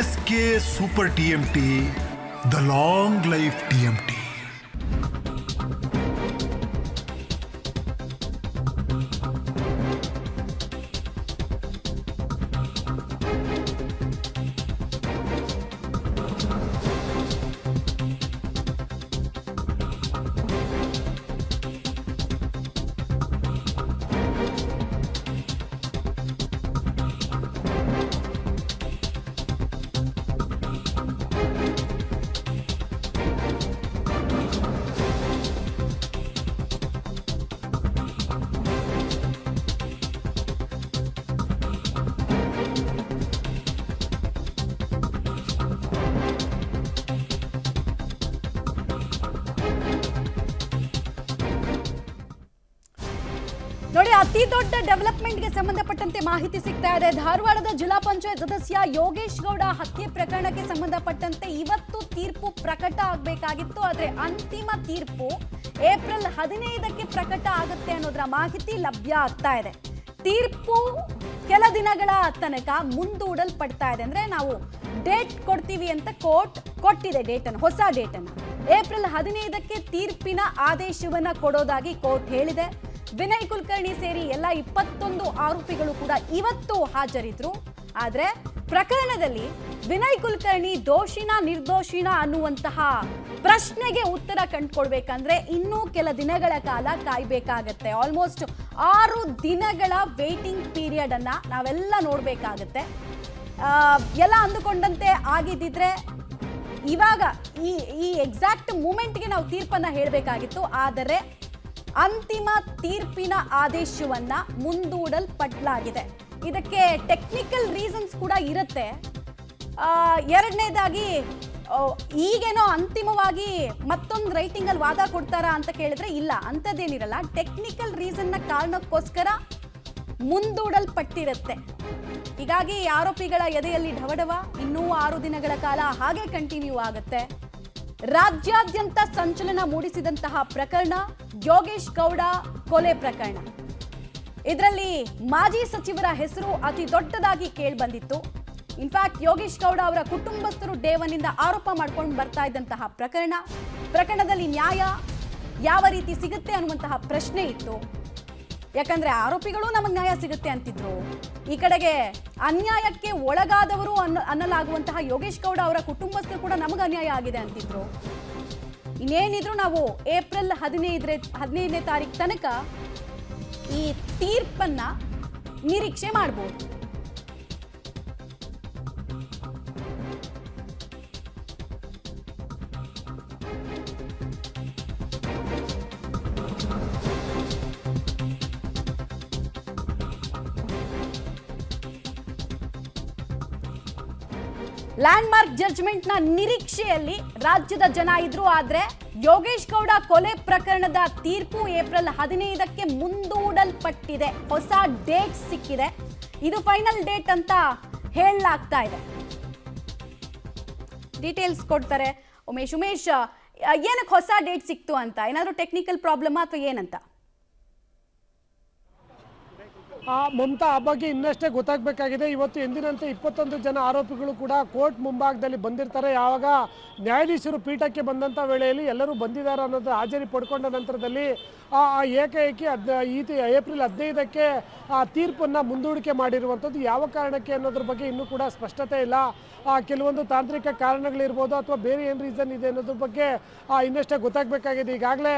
SK Super TMT, the long life TMT. ನೋಡಿ, ಅತಿ ದೊಡ್ಡ ಡೆವಲಪ್ಮೆಂಟ್ಗೆ ಸಂಬಂಧಪಟ್ಟಂತೆ ಮಾಹಿತಿ ಸಿಗ್ತಾ ಇದೆ. ಧಾರವಾಡದ ಜಿಲ್ಲಾ ಪಂಚಾಯತ್ ಸದಸ್ಯ ಯೋಗೇಶ್ ಗೌಡ ಹತ್ಯೆ ಪ್ರಕರಣಕ್ಕೆ ಸಂಬಂಧಪಟ್ಟಂತೆ ಇವತ್ತು ತೀರ್ಪು ಪ್ರಕಟ ಆಗಬೇಕಾಗಿತ್ತು. ಆದರೆ ಅಂತಿಮ ತೀರ್ಪು ಏಪ್ರಿಲ್ 15ಕ್ಕೆ ಪ್ರಕಟ ಆಗುತ್ತೆ ಅನ್ನೋದರ ಮಾಹಿತಿ ಲಭ್ಯ ಆಗ್ತಾ ಇದೆ. ತೀರ್ಪು ಕೆಲ ದಿನಗಳ ತನಕ ಮುಂದೂಡಲ್ಪಡ್ತಾ ಇದೆ. ಅಂದ್ರೆ ನಾವು ಡೇಟ್ ಕೊಡ್ತೀವಿ ಅಂತ ಕೋರ್ಟ್ ಕೊಟ್ಟಿದೆ, ಡೇಟನ್ನು, ಹೊಸ ಡೇಟನ್ನು. ಏಪ್ರಿಲ್ 15ಕ್ಕೆ ತೀರ್ಪಿನ ಆದೇಶವನ್ನ ಕೊಡೋದಾಗಿ ಕೋರ್ಟ್ ಹೇಳಿದೆ. ವಿನಯ್ ಕುಲಕರ್ಣಿ ಸೇರಿ ಎಲ್ಲ 21 ಆರೋಪಿಗಳು ಕೂಡ ಇವತ್ತು ಹಾಜರಿದ್ರು. ಆದ್ರೆ ಪ್ರಕರಣದಲ್ಲಿ ವಿನಯ್ ಕುಲಕರ್ಣಿ ದೋಷಿನ ನಿರ್ದೋಷಿನ ಅನ್ನುವಂತಹ ಪ್ರಶ್ನೆಗೆ ಉತ್ತರ ಕಂಡುಕೊಳ್ಬೇಕಂದ್ರೆ ಇನ್ನೂ ಕೆಲ ದಿನಗಳ ಕಾಲ ಕಾಯ್ಬೇಕಾಗತ್ತೆ. ಆಲ್ಮೋಸ್ಟ್ 6 ದಿನಗಳ ವೇಟಿಂಗ್ ಪೀರಿಯಡ್ ಅನ್ನ ನಾವೆಲ್ಲ ನೋಡ್ಬೇಕಾಗತ್ತೆ. ಎಲ್ಲ ಅಂದುಕೊಂಡಂತೆ ಆಗಿದ್ದಿದ್ರೆ ಇವಾಗ ಈ ಎಕ್ಸಾಕ್ಟ್ ಮೂಮೆಂಟ್ಗೆ ನಾವು ತೀರ್ಪನ್ನ ಹೇಳಬೇಕಾಗಿತ್ತು. ಆದರೆ ಅಂತಿಮ ತೀರ್ಪಿನ ಆದೇಶವನ್ನ ಮುಂದೂಡಲ್ಪಡಲಾಗಿದೆ. ಇದಕ್ಕೆ ಟೆಕ್ನಿಕಲ್ ರೀಸನ್ಸ್ ಕೂಡ ಇರುತ್ತೆ. ಎರಡನೇದಾಗಿ ಈಗೇನೋ ಅಂತಿಮವಾಗಿ ಮತ್ತೊಂದು ರೈಟಿಂಗ್ ಅಲ್ಲಿ ವಾದ ಕೊಡ್ತಾರಾ ಅಂತ ಕೇಳಿದ್ರೆ ಇಲ್ಲ, ಅಂಥದ್ದೇನಿರಲ್ಲ. ಟೆಕ್ನಿಕಲ್ ರೀಸನ್ನ ಕಾರಣಕ್ಕೋಸ್ಕರ ಮುಂದೂಡಲ್ಪಟ್ಟಿರುತ್ತೆ. ಹೀಗಾಗಿ ಆರೋಪಿಗಳ ಎದೆಯಲ್ಲಿ ಢವಢವ ಇನ್ನೂ 6 ದಿನಗಳ ಕಾಲ ಹಾಗೆ ಕಂಟಿನ್ಯೂ ಆಗುತ್ತೆ. ರಾಜ್ಯಾದ್ಯಂತ ಸಂಚಲನ ಮೂಡಿಸಿದಂತಹ ಪ್ರಕರಣ ಯೋಗೇಶ್ ಗೌಡ ಕೊಲೆ ಪ್ರಕರಣ. ಇದರಲ್ಲಿ ಮಾಜಿ ಸಚಿವರ ಹೆಸರು ಅತಿ ದೊಡ್ಡದಾಗಿ ಕೇಳಿ ಬಂದಿತ್ತು. ಇನ್ಫ್ಯಾಕ್ಟ್ ಯೋಗೇಶ್ ಗೌಡ ಅವರ ಕುಟುಂಬಸ್ಥರು ಡೇ ಒನ್ನಿಂದ ಆರೋಪ ಮಾಡ್ಕೊಂಡು ಬರ್ತಾ ಇದ್ದಂತಹ ಪ್ರಕರಣದಲ್ಲಿ ನ್ಯಾಯ ಯಾವ ರೀತಿ ಸಿಗುತ್ತೆ ಅನ್ನುವಂತಹ ಪ್ರಶ್ನೆ ಇತ್ತು. ಯಾಕಂದ್ರೆ ಆರೋಪಿಗಳು ನಮಗೆ ನ್ಯಾಯ ಸಿಗುತ್ತೆ ಅಂತಿದ್ರು, ಈ ಕಡೆಗೆ ಅನ್ಯಾಯಕ್ಕೆ ಒಳಗಾದವರು ಅನ್ನಲಾಗುವಂತಹ ಯೋಗೇಶ್ ಗೌಡ ಅವರ ಕುಟುಂಬಸ್ಥರು ಕೂಡ ನಮಗೆ ಅನ್ಯಾಯ ಆಗಿದೆ ಅಂತಿದ್ರು. ಇನ್ನೇನಿದ್ರು ನಾವು ಏಪ್ರಿಲ್ 15ನೇ ತಾರೀಕು ತನಕ ಈ ತೀರ್ಪನ್ನ ನಿರೀಕ್ಷೆ ಮಾಡಬಹುದು. ಲ್ಯಾಂಡ್ಮಾರ್ಕ್ ಜಡ್ಜ್ಮೆಂಟ್ ನ ನಿರೀಕ್ಷೆಯಲ್ಲಿ ರಾಜ್ಯದ ಜನ ಇದ್ರು. ಆದ್ರೆ ಯೋಗೇಶ್ ಗೌಡ ಕೊಲೆ ಪ್ರಕರಣದ ತೀರ್ಪು ಏಪ್ರಿಲ್ 15ಕ್ಕೆ ಮುಂದೂಡಲ್ಪಟ್ಟಿದೆ. ಹೊಸ ಡೇಟ್ ಸಿಕ್ಕಿದೆ. ಇದು ಫೈನಲ್ ಡೇಟ್ ಅಂತ ಹೇಳಲಾಗ್ತಾ ಇದೆ. ಡೀಟೇಲ್ಸ್ ಕೊಡ್ತಾರೆ ಉಮೇಶ್. ಏನಕ್ಕೆ ಹೊಸ ಡೇಟ್ ಸಿಕ್ತು ಅಂತ? ಏನಾದರೂ ಟೆಕ್ನಿಕಲ್ ಪ್ರಾಬ್ಲಮ್ ಅಥವಾ ಏನಂತ? ಮಮತಾ, ಆ ಬಗ್ಗೆ ಇನ್ನಷ್ಟೇ ಗೊತ್ತಾಗಬೇಕಾಗಿದೆ. ಇವತ್ತು ಎಂದಿನಂತೆ 21 ಜನ ಆರೋಪಿಗಳು ಕೂಡ ಕೋರ್ಟ್ ಮುಂಭಾಗದಲ್ಲಿ ಬಂದಿರ್ತಾರೆ. ಯಾವಾಗ ನ್ಯಾಯಾಧೀಶರು ಪೀಠಕ್ಕೆ ಬಂದಂಥ ವೇಳೆಯಲ್ಲಿ ಎಲ್ಲರೂ ಬಂದಿದ್ದಾರೆ ಅನ್ನೋದು ಹಾಜರಿ ಪಡ್ಕೊಂಡ ನಂತರದಲ್ಲಿ ಏಕಾಏಕಿ ಏಪ್ರಿಲ್ 15ಕ್ಕೆ ತೀರ್ಪನ್ನು ಮುಂದೂಡಿಕೆ ಮಾಡಿರುವಂಥದ್ದು. ಯಾವ ಕಾರಣಕ್ಕೆ ಅನ್ನೋದ್ರ ಬಗ್ಗೆ ಇನ್ನೂ ಕೂಡ ಸ್ಪಷ್ಟತೆ ಇಲ್ಲ. ಕೆಲವೊಂದು ತಾಂತ್ರಿಕ ಕಾರಣಗಳಿರ್ಬೋದು ಅಥವಾ ಬೇರೆ ಏನು ರೀಸನ್ ಇದೆ ಅನ್ನೋದ್ರ ಬಗ್ಗೆ ಇನ್ನಷ್ಟೇ ಗೊತ್ತಾಗಬೇಕಾಗಿದೆ. ಈಗಾಗಲೇ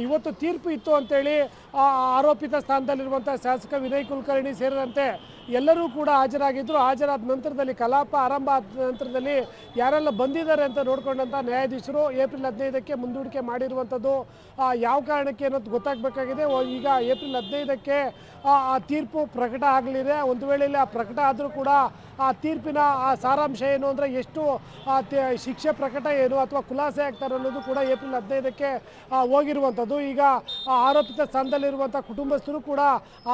ಇವತ್ತು ತೀರ್ಪು ಇತ್ತು ಅಂತೇಳಿ ಆರೋಪಿತ ಸ್ಥಾನದಲ್ಲಿರುವಂಥ ಶಾಸಕ ವಿನಯ್ ಕುಲಕರ್ಣಿ ಸೇರಿದಂತೆ ಎಲ್ಲರೂ ಕೂಡ ಹಾಜರಾಗಿದ್ದರು. ಹಾಜರಾದ ನಂತರದಲ್ಲಿ ಕಲಾಪ ಆರಂಭ ಆದ ನಂತರದಲ್ಲಿ ಯಾರೆಲ್ಲ ಬಂದಿದ್ದಾರೆ ಅಂತ ನೋಡ್ಕೊಂಡಂಥ ನ್ಯಾಯಾಧೀಶರು ಏಪ್ರಿಲ್ 15ಕ್ಕೆ ಮುಂದೂಡಿಕೆ ಮಾಡಿರುವಂಥದ್ದು. ಯಾವ ಕಾರಣಕ್ಕೆ ಅನ್ನೋದು ಗೊತ್ತಾಗಬೇಕಾಗಿದೆ. ಈಗ ಏಪ್ರಿಲ್ 15ಕ್ಕೆ ತೀರ್ಪು ಪ್ರಕಟ ಆಗಲಿದೆ. ಒಂದು ವೇಳೆಯಲ್ಲಿ ಆ ಪ್ರಕಟ ಆದರೂ ಕೂಡ ಆ ತೀರ್ಪಿನ ಸಾರಾಂಶ ಏನು ಅಂದರೆ ಎಷ್ಟು ಶಿಕ್ಷೆ ಪ್ರಕಟ ಏನು ಅಥವಾ ಖುಲಾಸೆ ಆಗ್ತಾರೆ ಅನ್ನೋದು ಕೂಡ ಏಪ್ರಿಲ್ 15ಕ್ಕೆ ಹೋಗಿರುವಂಥದ್ದು. ಈಗ ಆರೋಪಿತ ಸ್ಥಾನದಲ್ಲಿರುವಂಥ ಕುಟುಂಬಸ್ಥರು ಕೂಡ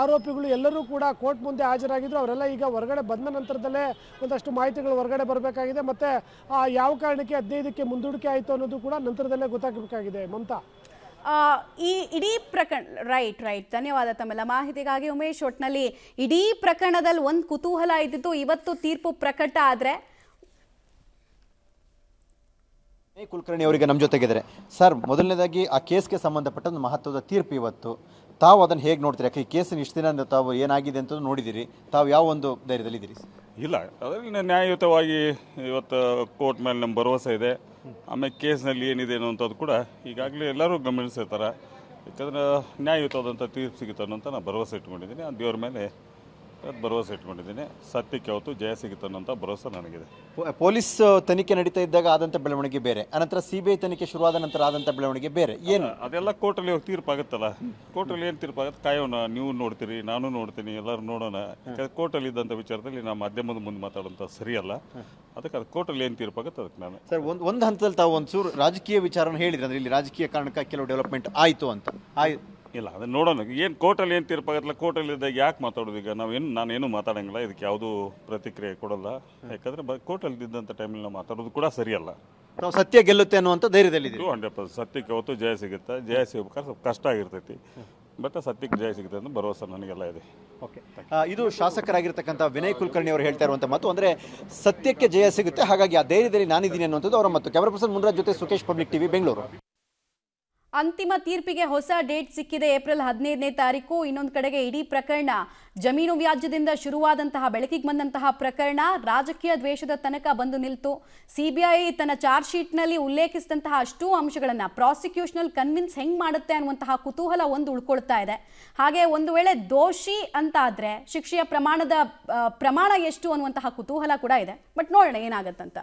ಆರೋಪಿಗಳು ಎಲ್ಲರೂ ಕೂಡ ಕೋರ್ಟ್ ಮುಂದೆ ಹಾಜರಾಗಿದ್ದರು. ಅವರೆಲ್ಲ ಈಗ ಹೊರಗಡೆ ಬಂದ ನಂತರದಲ್ಲೇ ಒಂದಷ್ಟು ಮಾಹಿತಿಗಳು ಹೊರಗಡೆ ಬರಬೇಕಾಗಿದೆ. ಮತ್ತು ಯಾವ ಕಾರಣಕ್ಕೆ 15ಕ್ಕೆ ಮುಂದೂಡಿಕೆ ಆಯಿತು ಅನ್ನೋದು ಕೂಡ ನಂತರದಲ್ಲೇ ಗೊತ್ತಾಗಬೇಕಾಗಿದೆ. ಮಮತಾ, ಈ ಇಡೀ ಪ್ರಕರಣ ರೈಟ್ ಧನ್ಯವಾದ ತಮ್ಮೆಲ್ಲ ಮಾಹಿತಿಗಾಗಿ ಉಮೇಶ್. ಒಟ್ಟಿನಲ್ಲಿ ಇಡೀ ಪ್ರಕರಣದಲ್ಲಿ ಒಂದು ಕುತೂಹಲ ಇದ್ದಿತ್ತು, ಇವತ್ತು ತೀರ್ಪು ಪ್ರಕಟ ಆದರೆ ಕುಲಕರ್ಣಿ ಅವರಿಗೆ ನಮ್ಮ ಜೊತೆಗಿದ್ದಾರೆ. ಸರ್, ಮೊದಲನೇದಾಗಿ ಆ ಕೇಸ್ಗೆ ಸಂಬಂಧಪಟ್ಟ ಒಂದು ಮಹತ್ವದ ತೀರ್ಪು ಇವತ್ತು. ತಾವು ಅದನ್ನು ಹೇಗೆ ನೋಡ್ತೀರಿ? ಯಾಕೆ ಈ ಕೇಸಿನ ಇಷ್ಟು ದಿನ ತಾವು ಏನಾಗಿದೆ ಅಂತ ನೋಡಿದ್ದೀರಿ, ತಾವು ಯಾವ ಒಂದು ಧೈರ್ಯದಲ್ಲಿದ್ದೀರಿ? ಇಲ್ಲ, ಅದರಲ್ಲಿ ನ್ಯಾಯಯುತವಾಗಿ ಇವತ್ತು ಕೋರ್ಟ್ ಮೇಲೆ ನಮ್ಮ ಭರವಸೆ ಇದೆ. ಆಮೇಲೆ ಕೇಸ್ನಲ್ಲಿ ಏನಿದೆ ಅನ್ನೋಂಥದ್ದು ಕೂಡ ಈಗಾಗಲೇ ಎಲ್ಲರೂ ಗಮನಿಸಿರ್ತಾರೆ. ಯಾಕಂದ್ರೆ ನ್ಯಾಯಯುತವಾದಂಥ ತೀರ್ಪು ಸಿಗುತ್ತೆ ಅನ್ನೋಂಥ ನಾನು ಭರವಸೆ ಇಟ್ಕೊಂಡಿದ್ದೀನಿ. ಆ ದೇವ್ರ ಮೇಲೆ ಭರವಸೆ ಇಟ್ಕೊಂಡಿದ್ದೀನಿ. ಸತ್ಯಕ್ಕೆ ಯಾವತ್ತು ಜಯ ಸಿಗುತ್ತೆ ಅನ್ನೋಂಥ ಭರವಸೆ ನನಗಿದೆ. ಪೊಲೀಸ್ ತನಿಖೆ ನಡೀತಾ ಇದ್ದಾಗ ಆದಂಥ ಬೆಳವಣಿಗೆ ಬೇರೆ, ಅನಂತರ CBI ತನಿಖೆ ಶುರುವಾದ ನಂತರ ಆದಂಥ ಬೆಳವಣಿಗೆ ಬೇರೆ. ಏನು ಅದೆಲ್ಲ ಕೋರ್ಟಲ್ಲಿ ಹೋಗಿ ತೀರ್ಪಾಗುತ್ತಲ್ಲ. ಕೋರ್ಟಲ್ಲಿ ಏನು ತೀರ್ಪಾಗುತ್ತೆ ಕಾಯೋಣ. ನೀವು ನೋಡ್ತೀರಿ, ನಾನು ನೋಡ್ತೀನಿ, ಎಲ್ಲರೂ ನೋಡೋಣ. ಯಾಕಂದ್ರೆ ಕೋರ್ಟಲ್ಲಿ ಇದ್ದಂಥ ವಿಚಾರದಲ್ಲಿ ನಾವು ಮಾಧ್ಯಮದ ಮುಂದೆ ಮಾತಾಡೋಂಥ ಸರಿಯಲ್ಲ. ಅದಕ್ಕೆ ಅದು ಕೋರ್ಟಲ್ಲಿ ಏನು ತೀರ್ಪಾಗುತ್ತೆ ಅದಕ್ಕೆ ನಾನು ಸರ್, ಒಂದು ಹಂತದಲ್ಲಿ ತಾವು ಒಂಚೂರು ರಾಜಕೀಯ ವಿಚಾರನ ಹೇಳಿದ್ರೆ, ಅಂದರೆ ಇಲ್ಲಿ ರಾಜಕೀಯ ಕಾರಣಕ್ಕೆ ಕೆಲವು ಡೆವಲಪ್ಮೆಂಟ್ ಆಯಿತು ಅಂತ. ಇಲ್ಲ, ಅದನ್ನ ನೋಡೋಣ. ಏನು ಕೋರ್ಟಲ್ಲಿ ಏನು ತೀರ್ಪಾಗತ್ತಲ್ಲ, ಕೋರ್ಟಲ್ಲಿ ಇದ್ದಾಗ ಯಾಕೆ ಮಾತಾಡೋದು? ಈಗ ನಾನೇನು ಮಾತಾಡೋಂಗಿಲ್ಲ, ಇದಕ್ಕೆ ಯಾವುದೂ ಪ್ರತಿಕ್ರಿಯೆ ಕೊಡೋಲ್ಲ. ಯಾಕಂದರೆ ಕೋರ್ಟಲ್ಲಿ ಇದ್ದಂಥ ಟೈಮಲ್ಲಿ ನಾವು ಮಾತಾಡೋದು ಕೂಡ ಸರಿಯಲ್ಲ. ತಾವು ಸತ್ಯ ಗೆಲ್ಲುತ್ತೆ ಅನ್ನುವಂಥ ಧೈರ್ಯದಲ್ಲಿದೆ. 100% ಸತ್ಯಕ್ಕೆ ಯಾವತ್ತು ಜಯ ಸಿಗುತ್ತೆ. ಜಯ ಸಿಗ್ಬೇಕಾದ್ರೆ ಸ್ವಲ್ಪ ಕಷ್ಟ ಆಗಿರ್ತೈತಿ, ಬಟ್ ಸತ್ಯಕ್ಕೆ ಜಯ ಸಿಗುತ್ತೆ ಅಂತ ಭರವಸೆ ನನಗೆಲ್ಲ ಇದೆ. ಓಕೆ, ಇದು ಶಾಸಕರಾಗಿರ್ತಕ್ಕಂಥ ವಿನಯ್ ಕುಲಕರ್ಣಿ ಅವರು ಹೇಳ್ತಾ ಇರುವಂಥ ಮಾತು. ಅಂದರೆ ಸತ್ಯಕ್ಕೆ ಜಯ ಸಿಗುತ್ತೆ, ಹಾಗಾಗಿ ಆ ಧೈರ್ಯದಲ್ಲಿ ನಾನಿದ್ದೀನಿ ಅನ್ನುವಂಥದ್ದು ಅವರ ಮಾತು. ಕ್ಯಾಮರಾ ಪರ್ಸನ್ ಮುನ್ರಾಜ್ ಜೊತೆ ಸುಖೇಶ್, ಪಬ್ಲಿಕ್ ಟಿವಿ, ಬೆಂಗಳೂರು. ಅಂತಿಮ ತೀರ್ಪಿಗೆ ಹೊಸ ಡೇಟ್ ಸಿಕ್ಕಿದೆ, ಏಪ್ರಿಲ್ 15ನೇ ತಾರೀಕು. ಇನ್ನೊಂದು ಕಡೆಗೆ ಇಡೀ ಪ್ರಕರಣ ಜಮೀನು ವ್ಯಾಜ್ಯದಿಂದ ಶುರುವಾದಂತಹ, ಬೆಳಕಿಗೆ ಬಂದಂತಹ ಪ್ರಕರಣ ರಾಜಕೀಯ ದ್ವೇಷದ ತನಕ ಬಂದು ನಿಲ್ತು. CBI ತನ್ನ ಚಾರ್ಜ್ ಶೀಟ್ನಲ್ಲಿ ಉಲ್ಲೇಖಿಸಿದಂತಹ ಅಷ್ಟೂ ಅಂಶಗಳನ್ನು ಪ್ರಾಸಿಕ್ಯೂಷನಲ್ ಕನ್ವಿನ್ಸ್ ಹೆಂಗೆ ಮಾಡುತ್ತೆ ಅನ್ನುವಂತಹ ಕುತೂಹಲ ಒಂದು ಉಳ್ಕೊಳ್ತಾ ಇದೆ. ಹಾಗೆ ಒಂದು ವೇಳೆ ದೋಷಿ ಅಂತಾದರೆ ಶಿಕ್ಷೆಯ ಪ್ರಮಾಣ ಎಷ್ಟು ಅನ್ನುವಂತಹ ಕುತೂಹಲ ಕೂಡ ಇದೆ. ಬಟ್ ನೋಡೋಣ ಏನಾಗತ್ತಂತ.